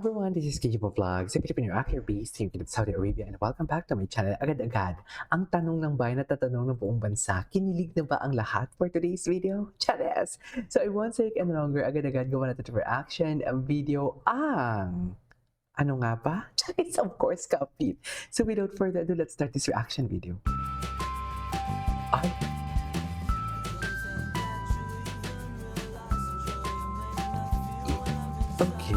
Everyone, this is Kijibo Vlogs, a Filipino actor based here in Saudi Arabia, and welcome back to my channel. Agad-agad, ang tanong ng bayan na tatanong ng buong bansa, kinilig na ba ang lahat for today's video? Chares! So I won't take any longer, agad-agad gawa natin ito reaction video ang... Ano nga ba? Chares, of course, Kapit. So without further ado, let's start this reaction video. Ay, okay.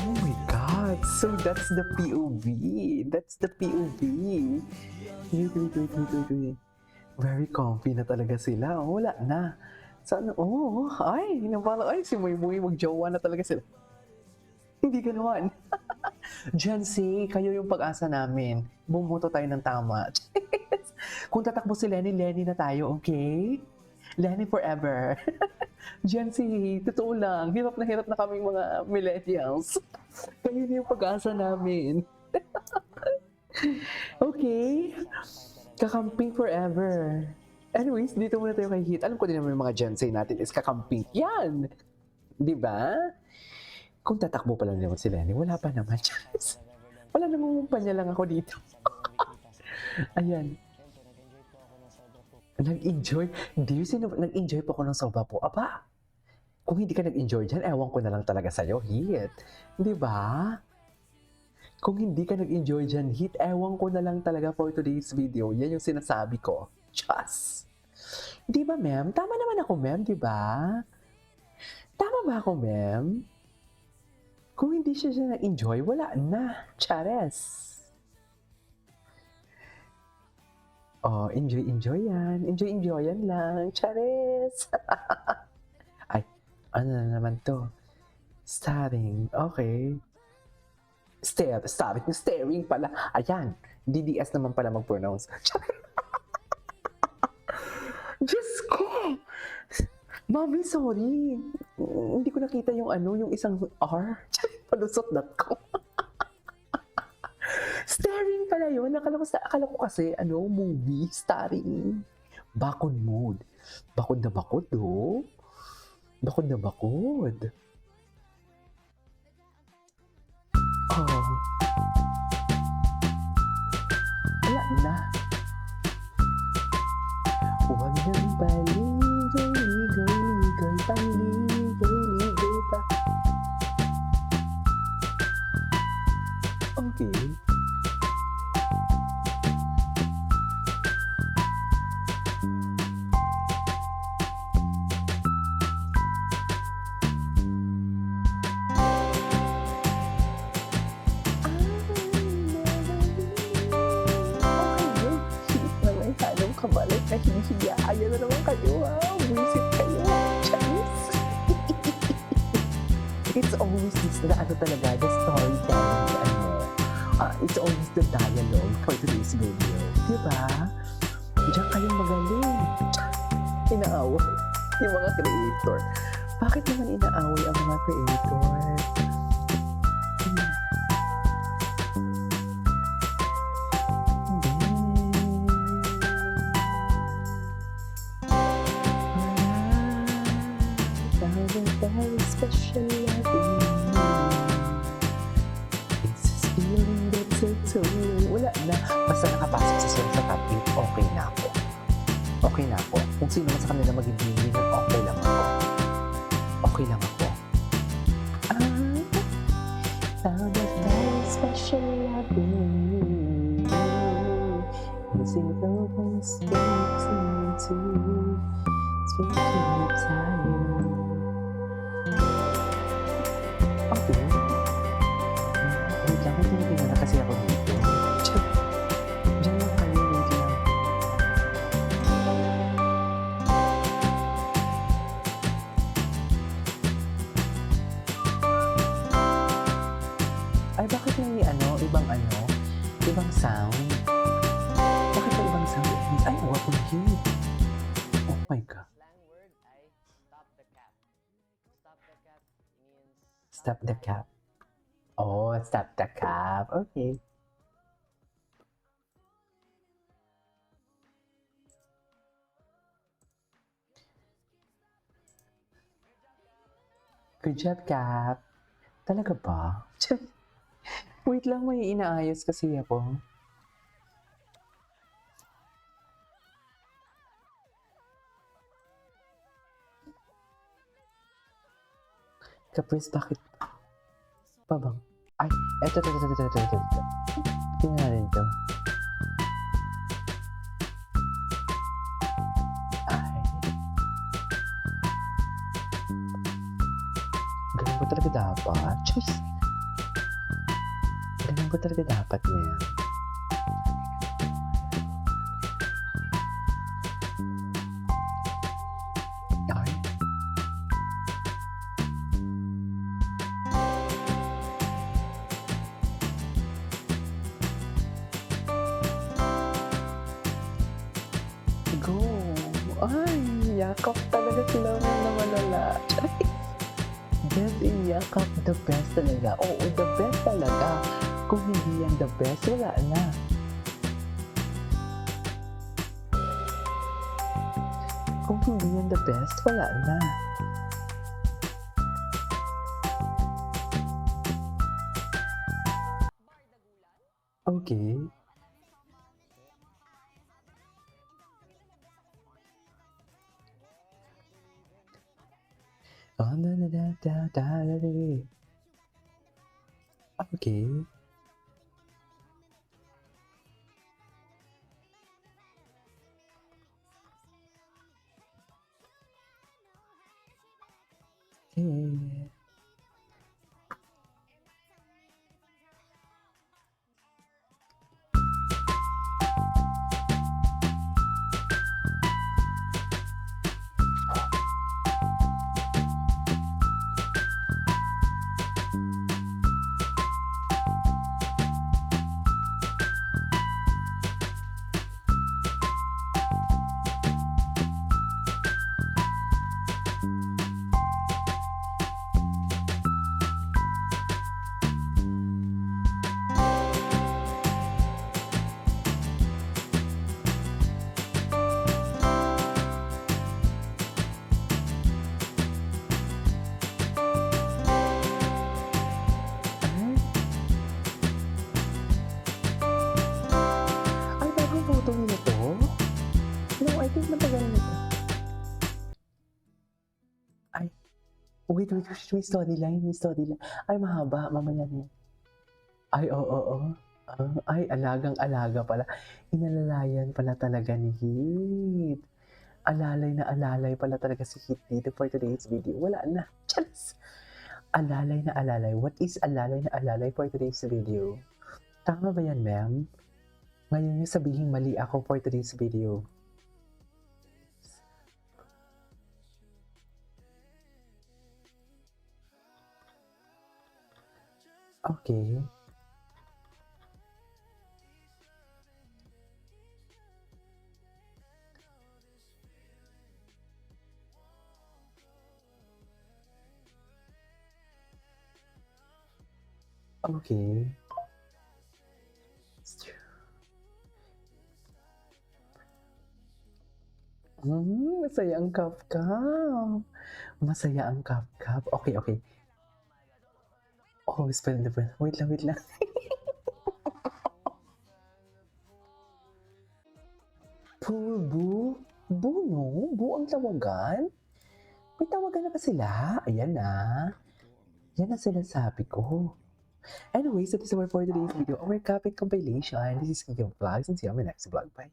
Oh my God! So that's the POV. That's the POV. Wait. Very comfy na talaga sila. Oh, wala na. Sana, ay, si Muy mag-jowa na talaga sila. Hindi ganoon. Gen Z, kayo yung pag-asa namin. Bumoto tayo ng tama. Kung tatakbo si Lenny, Lenny na tayo, okay? Lenny forever. Gen Z, totoo lang. Hirap na kaming mga millennials. Kayo yung pag-asa namin. Okay? Kakamping forever. Anyways, dito muna tayo kay Hit. Alam ko din naman yung mga Gen Z natin is kakamping. Yan! Di ba? Kung tatakbo pa lang naman si Lenny, wala pa naman. Wala nangungumpanya lang ako dito. Ayan. Nag-enjoy. Nag-enjoy pa ako ng soba po. Aba, kung hindi ka nag-enjoy dyan, ewan ko na lang talaga sa'yo, Hit. Di ba? Kung hindi ka nag-enjoy dyan, Hit, ewan ko na lang talaga for today's video. Yan yung sinasabi ko. Just. Di ba, ma'am? Tama naman ako, ma'am, di ba? Tama ba ako, ma'am? Kung hindi siya nag-enjoy, wala na. Chares. Oh, enjoy yan. Enjoy yan lang. Chares. Ay, ano na naman to? Staring. Okay. Staring pala. Ayan. DDS naman pala mag-pronounce. Diyos ko! Mami, sorry. Hindi ko nakita yung yung isang R. Palusot.com. Staring pala yun. Akala ko kasi, movie, starring. Bakod mode. Bakod na bakod, oh. Bakod na bakod. Oh. Wala na. Huwag nang paligoy, paligoy pa. Okay. Kabalik na hinihiya. Ayan na naman kayo, ha? Visit kayo. Chinese. It's always this, talaga, the storytelling, it's always the dialogue for today's video. Diba? Diyan kayong magaling. Inaaway yung mga creator. Bakit naman inaaway ang mga creator? Very special loving you. It's this feeling that's so wala na. Basta nakapasok sa top 8, okay na ako. Okay na ako. Kung sino man sa kanila magiging winner, okay lang ako. Okay lang ako. Found a very special loving you. It's in the one steps into speaking of time. Okay. Wait lang, hindi na kasi ako dito. Diyan lang kayo, wait lang. Ay, bakit may ibang sound? Bakit may ibang sound? Ay, what will you? Oh my God. Stop the cap. Oh, stop the cap. Okay. Good job, Cap. Talaga ba? Wait lang, may inaayos kasi ako. Caprice, bakit? Babang. Ay, eto. Tingnan natin to. Ay. Ganun ba talaga dapat? Diyos. Ganun ba talaga dapat niya? Ay. Go. Ay, yakap talaga sila na malala. Best in yakap, the best talaga. Oo, the best talaga. Kung hindi yan the best, wala na. Kung hindi yan the best, wala na. Okay. Oh, okay. Okay. Ay, bagong photo nila to? No, I think matagal na to. Ay, wait, may storyline. Ay, mahaba, mamaya na. Ay, oo. Ay, alagang-alaga pala. Inalalayan pala talaga ni Hit. Alalay na alalay pala talaga si Hit dito for today's video. Wala na. Charis! Alalay na alalay. What is alalay na alalay for today's video? Tama ba yan, ma'am? Ngayon yung sabihin mali ako for today's video. Okay. Okay. Masaya ang cup-cup. Masaya ang cup-cup. Okay. Oh, spell the bell. Wait lang. Pulbo? Buno? Bu ang tawagan? May tawagan na ba sila? Ayan na. Yan ang sinasabi ko. Anyways, that is our for today's video. Our Kapit compilation. This is Kiyong Vlogs and see you on my next vlog. Bye.